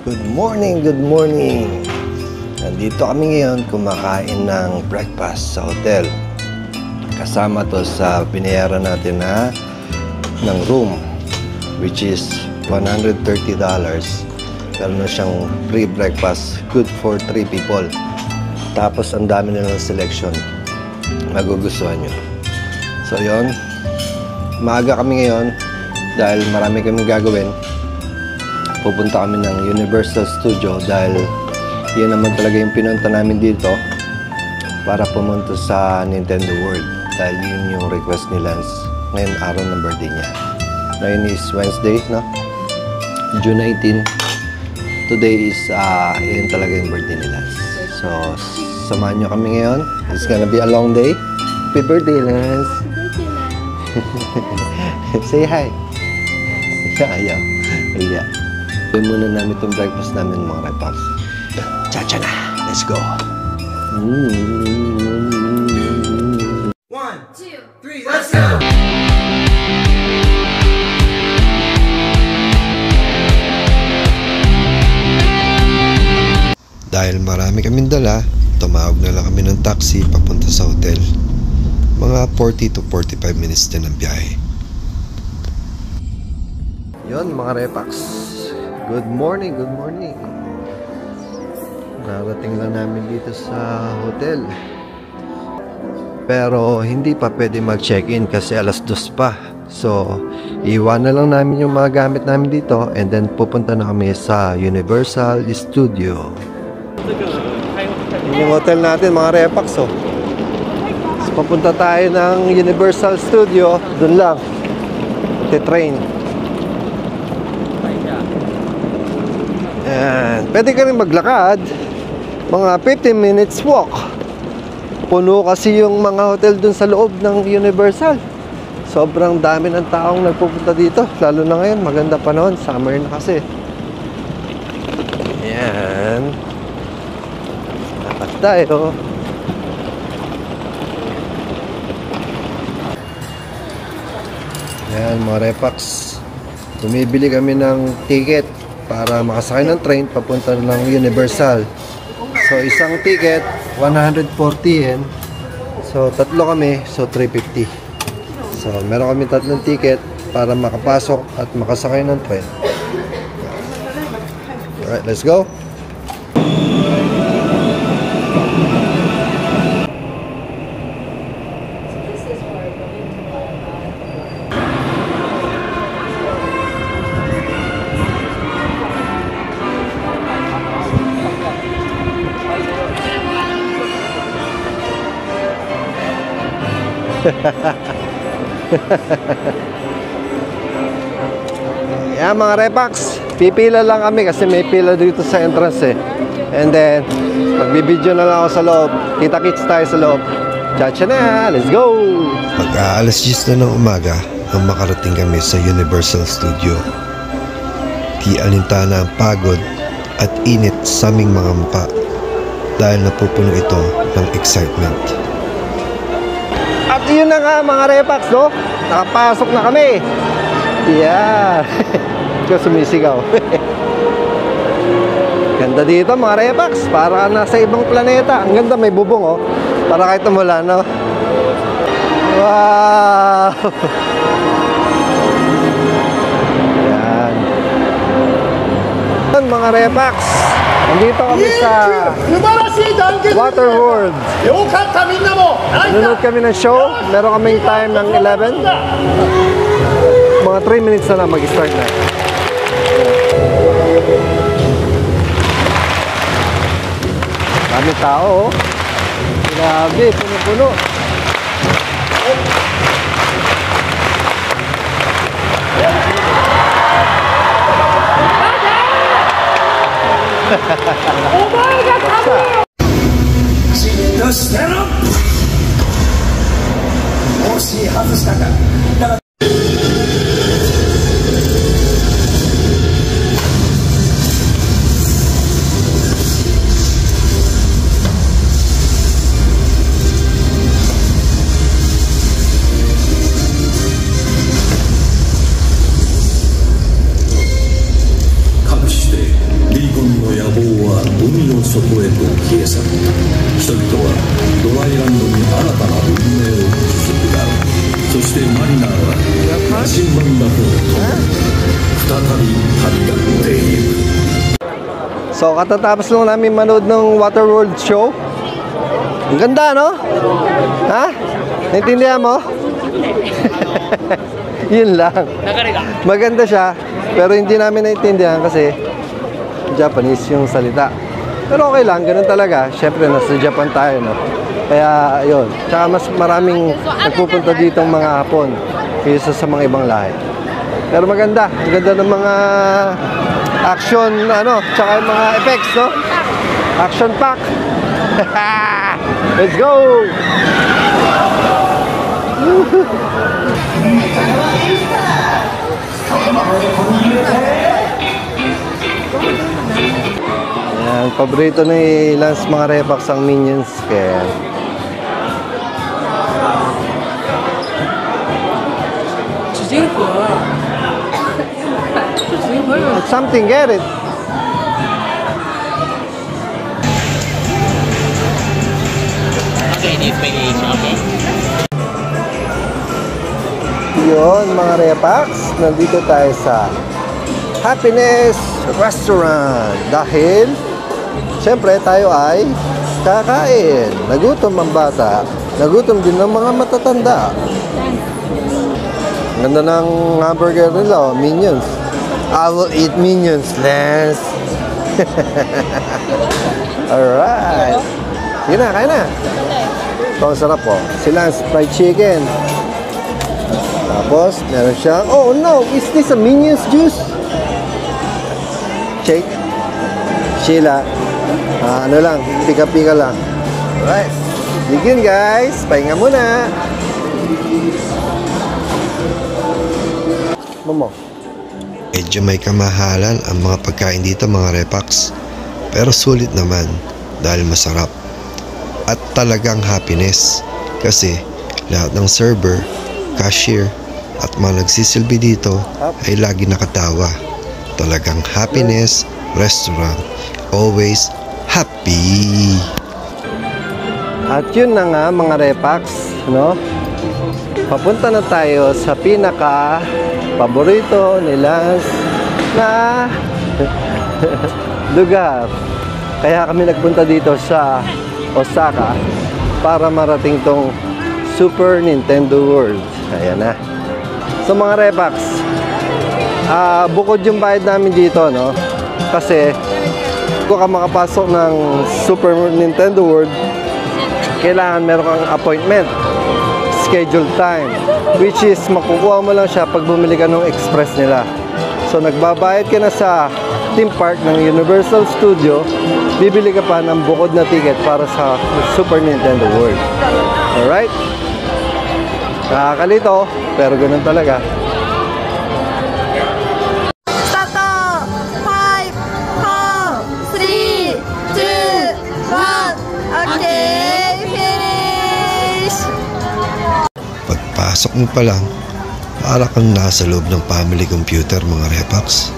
Good morning, good morning. Nandito kami ngayon kumakain ng breakfast sa hotel. Kasama to sa binayaran natin ng room, which is $130. Meron na siyang free breakfast, good for 3 people. Tapos ang dami nilang selection, magugustuhan nyo. So yon, maaga kami ngayon dahil marami kaming gagawin. Pupunta kami ng Universal Studio dahil yan naman talaga yung pinunta namin dito para pumunta sa Nintendo World dahil yun yung request ni Lance ngayon, araw ng birthday niya. Ngayon is Wednesday, no? June 19. Today is yun talaga yung birthday ni Lance. So samahan nyo kami ngayon. It's gonna be a long day. Happy birthday, Lance. Say hi. Ayaw. Ayaw. Gawin muna namin itong breakfast namin, mga repaps. Chacha na! Let's go! 1, 2, 3, let's go! Dahil marami kaming dala, tumawag na lang kami ng taxi papunta sa hotel. Mga 40 to 45 minutes din ang biyahe. Yun, mga repaps. Good morning, good morning. Narating lang namin dito sa hotel. Pero hindi pa pwede mag-check-in kasi alas 2 pa. So, iwan na lang namin yung mga gamit namin dito and then pupunta na kami sa Universal Studio. Yung hotel natin, mga repax, oh. So, papunta tayo ng Universal Studio. Doon lang. Train. Ayan. Pwede ka rin maglakad. Mga 15 minutes walk. Puno kasi yung mga hotel dun sa loob ng Universal. Sobrang dami ng taong nagpupunta dito. Lalo na ngayon, maganda panahon. Summer na kasi. Ayan. Dapat tayo. Ayan, mga repax. Bumibili kami ng ticket para makasakay ng train papunta ng Universal. So isang ticket 140 yen. So tatlo kami, so 350. So meron kami tatlong ticket para makapasok at makasakay ng train. Alright, let's go. Yan, mga repax, pipila lang kami kasi may pila dito sa entrance eh. And then magbibideo na lang ako sa loob. Kita-kits tayo sa loob. Chacha na, let's go! Pag-aalas 10 na ng umaga nang makarating kami sa Universal Studio. Di alintana ang pagod at init sa aming mga mukha dahil napupuno ito ng excitement. At yun na nga, mga repax, no? Nakapasok na kami. Yeah. Ikaw sumisigaw. Ganda dito, mga repax. Para nasa ibang planeta. Ang ganda, may bubong, oh. Para kahit umula, no? Wow. Yan. Yan, mga repax. Nandito kami sa Water World. Nanonood kami ng show. Meron kaming time ng 11. Mga 3 minutes na lang mag-start na. Dami tao, oh. Grabe, puno-puno. Oh my God! Stand up! 海の底へと消え去った。人々はドライランドに新たな運命を築くだろう。そしてマリナーは羅針盤だけを共に再び旅立っていく。 So, katatapos lang namin manood ng Waterworld show. Ang ganda, no? Ha? Naintindihan mo? Yun lang. Maganda siya, pero hindi namin naintindihan kasi Japanese yung salita. Pero okay lang, ganun talaga. Siyempre, nasa Japan tayo, no? Kaya, yun. Tsaka mas maraming nagpupunta ditong mga Hapon kaysa sa mga ibang lahi. Pero maganda. Ang ganda ng mga action, ano, tsaka yung mga effects, no? Action pack. Let's go! Ayan, paborito ni Lance mga Repax ang Minions, kaya it's something, get it. Okay, this page, okay. Yun mga Repax, nandito tayo sa Happiness Restaurant dahil siyempre tayo ay kakain. Nagutom ang bata, nagutom din ng mga matatanda. Ganda ng hamburger nila, oh, Minions. I will eat Minions, Lance. Alright. Sige na, kain na. Ito ang sarap, oh. Si Lance, fried chicken. Tapos, meron siyang, oh no, is this a Minions juice? Shake. Sheila. Ano lang, pika-pika lang. Alright. Begin, guys. Pahinga muna. Momo. Medyo may kamahalan ang mga pagkain dito mga Repax, pero sulit naman dahil masarap at talagang happiness kasi lahat ng server, cashier at mga nagsisilbi dito ay lagi nakatawa. Talagang Happiness Restaurant, always happy. At yun na nga mga Repax, no? Papunta na tayo sa pinaka paborito ni Lance na lugar. Kaya kami nagpunta dito sa Osaka para marating tong Super Nintendo World. Ayan na. So mga Repax, bukod yung bayad namin dito, no? Kasi kung ka makapasok ng Super Nintendo World, kailangan meron kang appointment, scheduled time, which is makukuha mo lang siya pag bumili ka ng express nila. So nagbabayad ka na sa theme park ng Universal Studio, bibili ka pa ng bukod na ticket para sa Super Nintendo World. Alright? Nakakalito, pero ganun talaga. Start! 5, 4, 3, 2, 1. Okay, finish! Pagpasok mo pa lang, para kang nasa loob ng family computer mga Repax.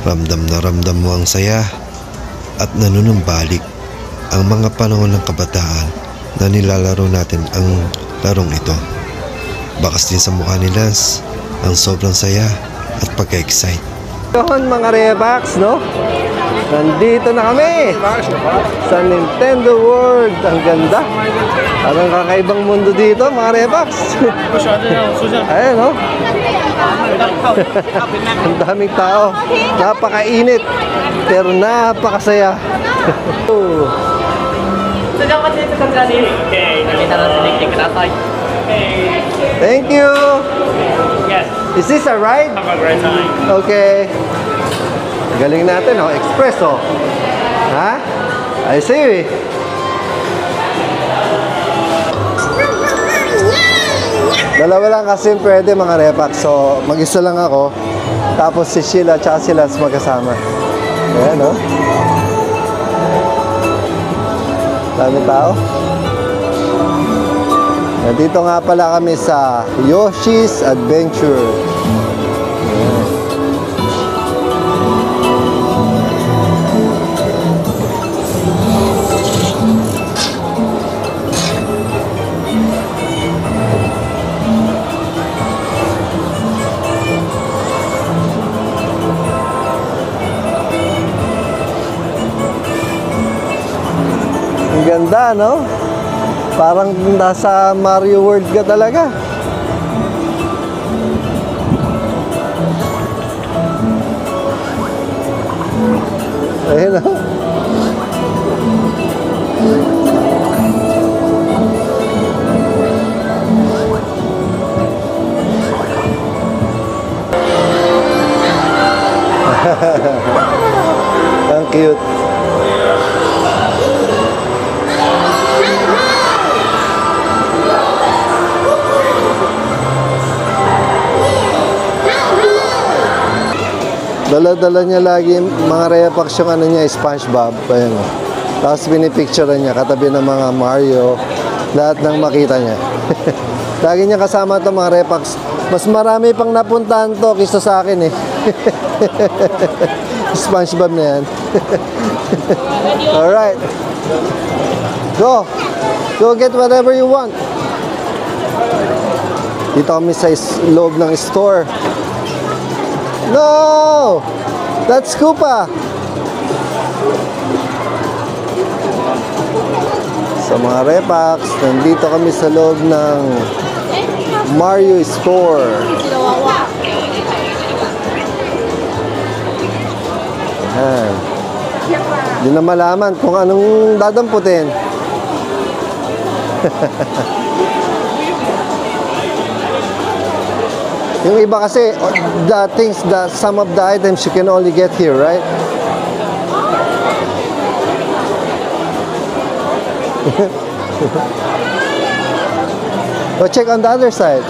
Ramdam na ramdam mo ang saya at nanunumbalik ang mga panahon ng kabataan na nilalaro natin ang larong ito. Bakas din sa mukha ni Lance ang sobrang saya at pagka-excite. Yun mga Repax, no? Nandito na kami sa Nintendo World. Ang ganda. Parang kakaibang mundo dito mga Repax. Ayan, no? Ang daming tao. Napakainit pero napakasaya. Thank you. Yes, Is this a ride? have a great time. Okay. Galing natin, oh. Express, oh. Ha? I see. Dalawa lang kasi pwede mga Repax. So, mag-isa lang ako. Tapos si Sheila at si Lance magkasama. Ayan, oh. Dami tao. Nandito nga pala kami sa Yoshi's Adventure. Ayan. Ganda, no? Parang nasa Mario World ka talaga. Ayun, no? Ang cute. Dala-dala niya lagi mga repax yung ano niya, SpongeBob. Ayan. Tapos pinipicturean niya katabi ng mga Mario. Lahat ng makita niya. Lagi niya kasama itong mga repax. Mas marami pang napuntahan to kaysa sa akin eh. SpongeBob na yan. Alright. Go. Go get whatever you want. Dito kami sa loob ng store. No! That's Koopa! Sa mga repax, nandito kami sa loob ng Mario Store. Ayan. Hindi na malaman kung anong dadamputin. Yung iba kasi, some of the items you can only get here, right? Go check on the other side.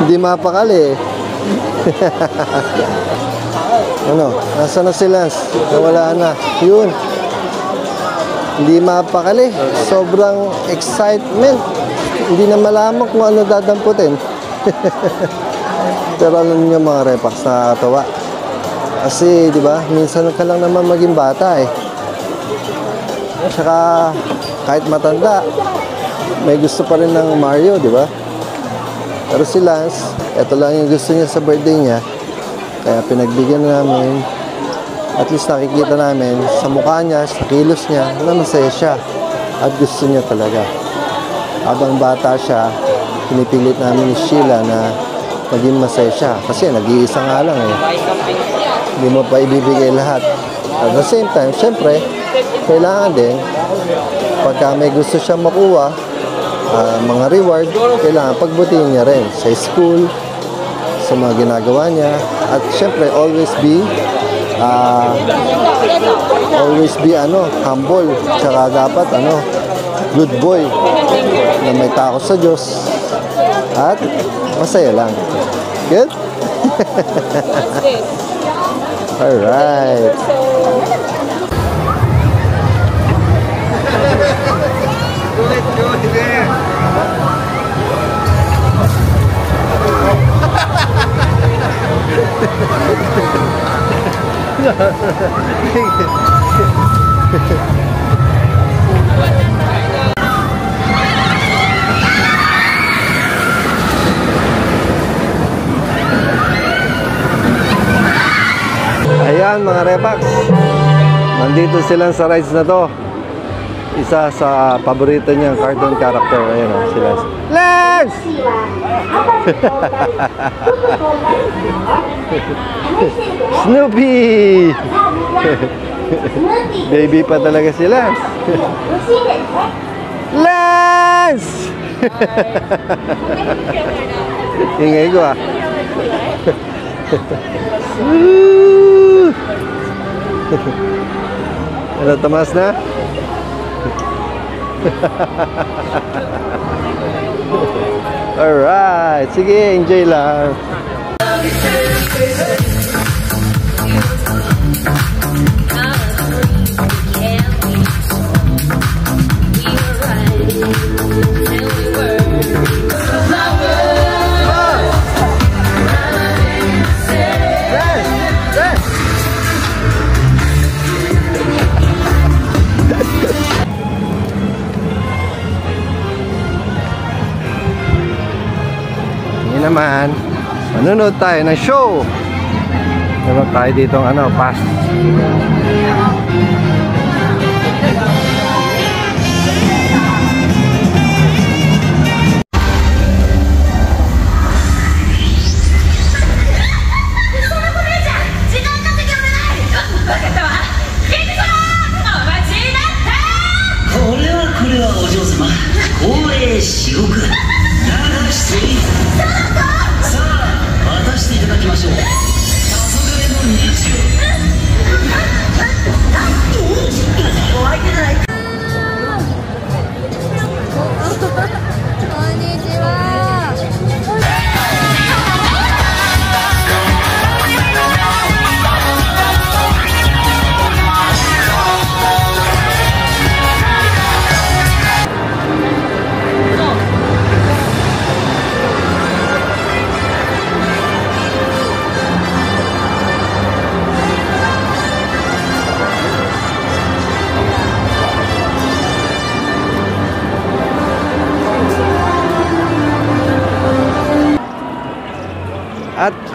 Hindi mapakali eh. Ano? Nasaan na sila? Nawala na. Yun. Hindi mapakali. Sobrang excitement. Hindi na malaman kung ano dadamputin. Pero alam niyo mga repax, nakakatawa. Kasi, di ba, minsan ka lang naman maging bata eh. Saka, kahit matanda, may gusto pa rin ng Mario, di ba? Pero si Lance, ito lang yung gusto niya sa birthday niya. Kaya pinagbigyan namin. At least nakikita namin sa mukha niya, sa kilos niya, na masaya siya. At gusto niya talaga. Habang bata siya, pinipilit namin ni Sheila na maging masaya siya. Kasi nag-iisa nga lang eh. Hindi mo pa ibibigay lahat. At the same time, syempre, kailangan din, pagka may gusto siya makuha, mga reward, kailangan pagbutihin niya rin sa school, sa mga ginagawa niya. At syempre, always be humble. Tsaka dapat, good boy na may takot sa Diyos. At masaya lang. Good? Alright. Ayan mga repax, nandito sila sa rides na to. Isa sa paborito niyang cartoon character. Ayan o, sila. Lance! Snoopy! Baby pa talaga si Lance. Lance! Ingay ko ah. Ano, tamas na? Alright, sige, enjoy lang. Naman manonood tayo ng show. Meron tayo dito pass.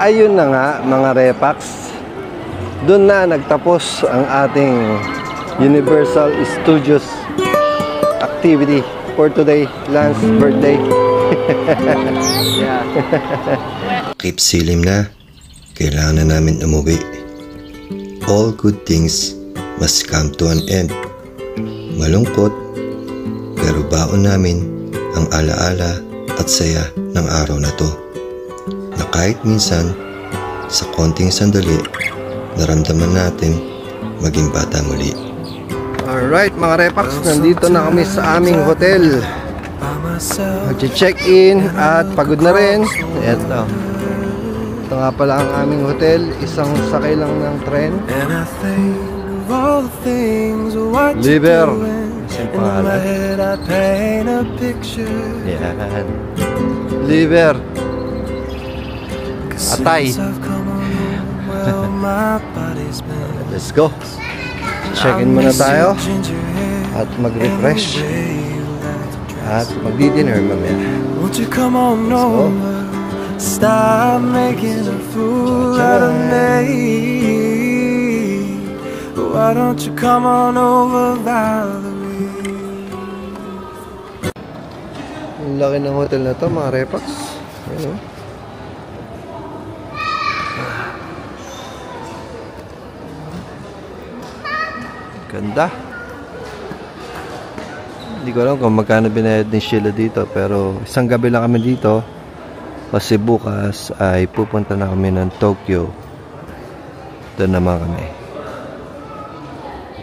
ayun na nga mga Repax, doon na nagtapos ang ating Universal Studios activity for today, Lance's birthday. Keep silim na. Kailangan na namin umuwi. All good things must come to an end. Malungkot, pero baon namin ang alaala at saya ng araw na to. Na kahit minsan, sa konting sandali, naramdaman natin maging bata muli. Alright mga Repax, nandito na kami sa aming hotel. Mag-check-in at pagod na rin. Ito nga pala ang aming hotel. Isang sakay lang ng tren. Liver. Isang pangalan. Yan. Liver. Atay. Let's go. Check-in muna tayo at mag-refresh at magdi-dinner mamaya. Won't you come on over? Stop making a fool out of me. Why don't you come on over, Valerie? Ang laki ng hotel na to mga Repax. Ayan o. Ganda. Hindi ko alam kung magkano binayad ni Sheila dito, pero isang gabi lang kami dito kasi bukas ay pupunta na kami ng Tokyo. Doon naman kami.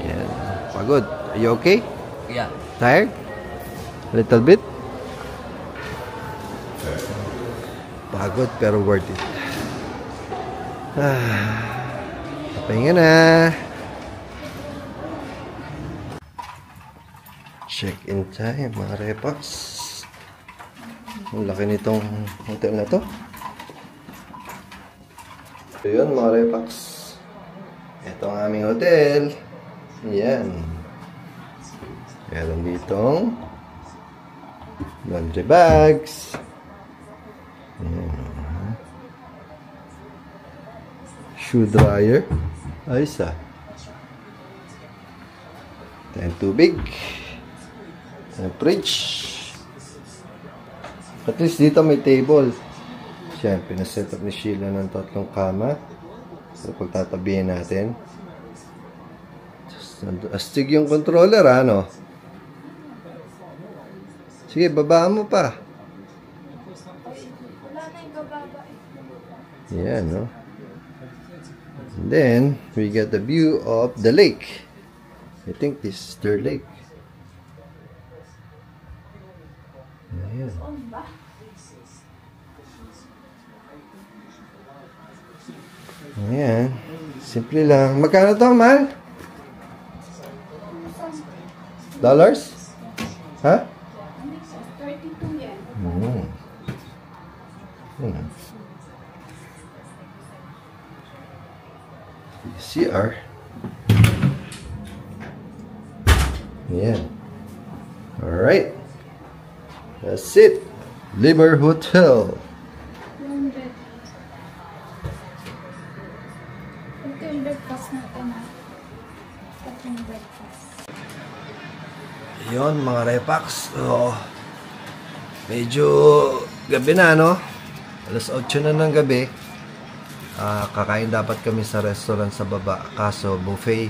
Yan. Pagod. Are you okay? Yeah. Tired? A little bit? Pagod pero worth it. Pahinga na. Check-in time mga Repax. Ang laki nitong hotel na to. So yun mga Repax, ito ang aming hotel. Yan. Meron ditong laundry bags. Yan. Shoe dryer. Ayos ah. Then tubig. Fridge. At least dito may table. Siyempre, pinaset up ni Sheila ng 3 kama. So, pagtatabihin natin. Astig yung controller, ano? Sige, babaan mo pa. Yan, no? And then, we get the view of the lake. I think this is their lake. Ayan. Ayan. Simple lang. Magkano to, man? Dollars? Ha? 32 yan. CR. Ayan. Alright. That's it. Liber Hotel. 100. Ito yung breakfast natin ha. Ito yung breakfast. Yun mga Repax. Oh, medyo gabi na, no? Alas 8 na ng gabi. Kakain dapat kami sa restaurant sa baba. Kaso buffet.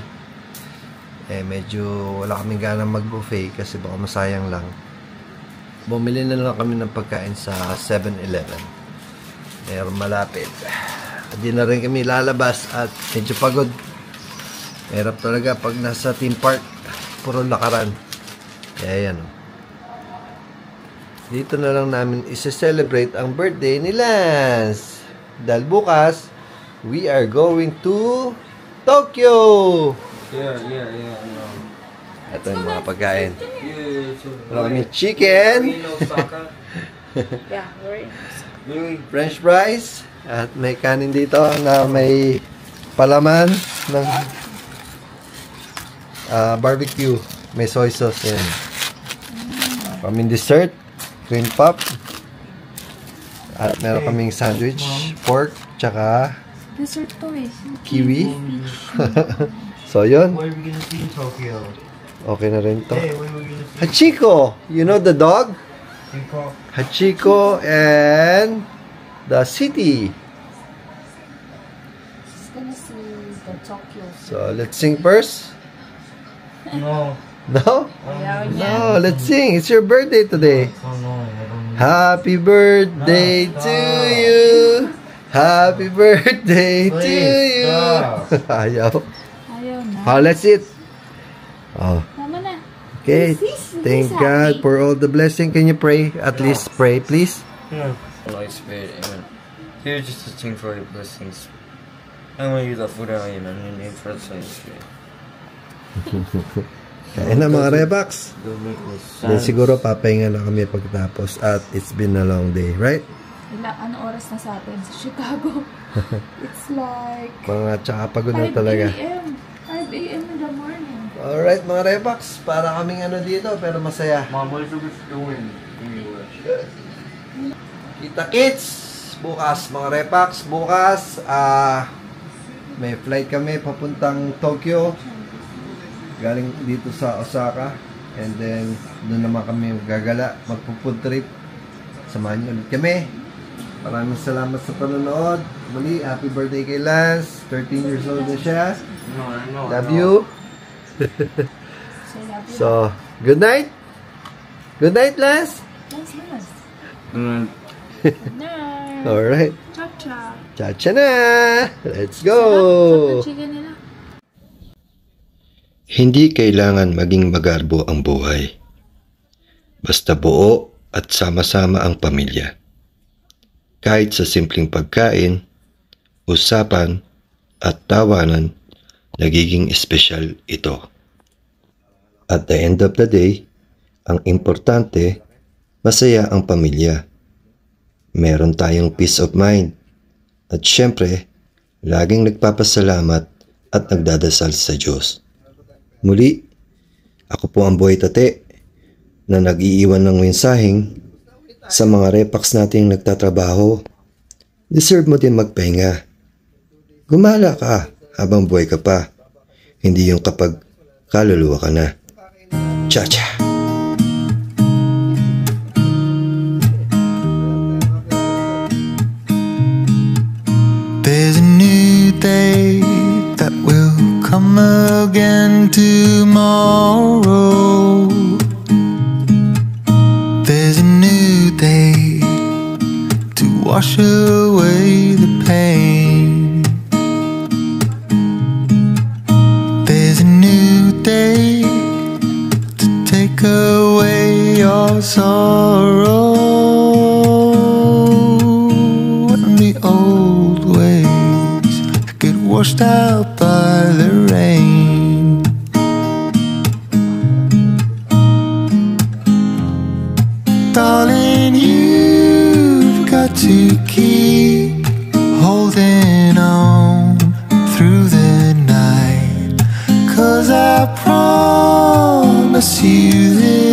Medyo wala kaming ganang mag-buffet kasi baka masayang lang. Bumili na lang kami ng pagkain sa 7-Eleven. Meron malapit. Hindi na rin kami lalabas at medyo pagod. Mahirap talaga pag nasa theme park. Puro lakaran. Kaya yan. Dito na lang namin isa-celebrate ang birthday ni Lance. Dahil bukas, we are going to Tokyo! Yeah. Ito yung mga pagkain. Wala kami chicken. Yeah, very nice. French fries. At may kanin dito na may palaman ng barbecue. May soy sauce. Yan. Kaming dessert. Cream puff. At meron kaming sandwich. Pork. tsaka Dessert to eh. kiwi. So, yun. What are we gonna see in Tokyo? Okay na rin to. Hey, what are we gonna see Hachiko! You know the dog? in Tokyo? Hachiko and the city. Just gonna see the Tokyo. So, let's sing first. No. No? Ayaw niya. No, let's sing. It's your birthday today. Oh no, I don't Happy birthday No, to stop. you. Happy birthday to Please, you. stop. Ayaw. Ayaw na. Oh, let's eat. Oh, Tama na. okay. He's Thank happy. God for all the blessing. Can you pray? At least pray, please. Holy Spirit, amen. Here just to sing for your blessings. I want you the food I am, and your name for the Holy Spirit. Kain na mga Rebax. Don't make me Then sad. siguro papahinga na kami pagkatapos at it's been a long day, right? Ano oras na sa atin sa Chicago? It's like Mga tsaka pagod 5 na talaga. a.m. 5 a.m. in the morning. Alright mga Rebax, para kaming ano dito pero masaya. Mom, what is it doing? Kita kids! Bukas mga Repax, bukas may flight kami papuntang Tokyo. Galing dito sa Osaka. And then doon naman kami gagala, magpo-food trip. Samahan niyo ulit kami. Maraming salamat sa panonood. Muli, happy birthday kay Lance. 13 years old na siya. No. Love you. So, love you. So, good night. Good night, Lance. Nice. Mm. Good night. Alright. Cha-cha. Chacha na! Let's go! Sarap chicken nila. Hindi kailangan maging magarbo ang buhay. Basta buo at sama-sama ang pamilya. Kahit sa simpleng pagkain, usapan at tawanan, nagiging espesyal ito. At the end of the day, ang importante, masaya ang pamilya. Meron tayong peace of mind. At syempre, laging nagpapasalamat at nagdadasal sa Diyos. Muli, ako po ang Boy Tate na nag-iiwan ng mensaheng sa mga Repax nating nagtatrabaho. Deserve mo din magpahinga. Gumala ka habang buhay ka pa. Hindi yung kapag kaluluwa ka na. Cha-cha! There's a new day that will come again tomorrow. There's a new day to wash away the pain. There's a new day to take away your sorrow. And the old ways get washed out by the rain. Darling, you've got to keep holding on through the night, 'cause I promise you this.